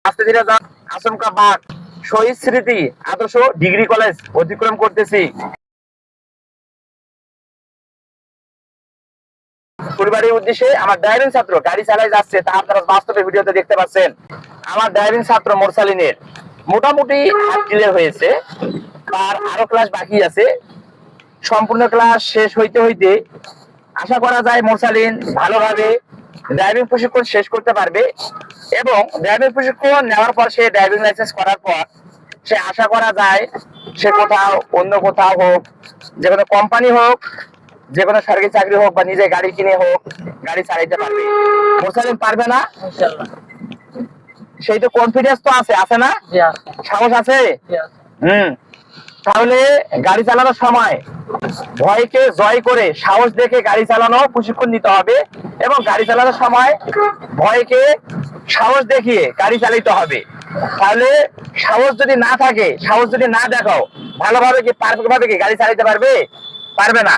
আস্তে ধীরে যান। আচমকা বাঘ শহীদ স্মৃতি আদর্শ ডিগ্রি কলেজ অতিক্রম করতেছি। পরিবারের উদ্দেশ্যে আমার ড্রাইভিং ছাত্র গাড়ি চালায় যাচ্ছে, তা আপনারা বাস্তবে ভিডিওতে দেখতে পাচ্ছেন। আমার ড্রাইভিং ছাত্র মোরসালিনের মোটামুটি হাত ক্লিয়ার হয়েছে, তার আরো ক্লাস বাকি আছে। সম্পূর্ণ ক্লাস শেষ হইতে হইতে আশা করা যায় মোরসালিন ভালোভাবে ড্রাইভিং প্রশিক্ষণ শেষ করতে পারবে, এবং ড্রাইভিং প্রশিক্ষণ নেওয়ার পর সে ড্রাইভিং লাইসেন্স করার পর সে আশা করা যায় সে কোথাও অন্য কোথাও হোক, যে কোনো কোম্পানি হোক, যে কোনো সরকারি চাকরি হোক বা নিজে গাড়ি কিনে হোক গাড়ি চালাইতে পারবে। মোরসালিন পারবে না? ইনশাআল্লাহ। সেই তো কনফিডেন্স তো আছে, আছে না? জি আছে। সাহস আছে? জি আছে। তাহলে গাড়ি চালানোর সময় ভয়কে জয় করে সাহস দেখে গাড়ি চালানো প্রশিক্ষণ নিতে হবে, এবং গাড়ি চালানোর সময় ভয়কে সাহস দেখিয়ে গাড়ি চালাতে হবে। তাহলে সাহস যদি না থাকে, সাহস যদি না দেখাও, ভালোভাবে কি পারফেক্ট ভাবে কি গাড়ি চালাতে পারবে? পারবে না।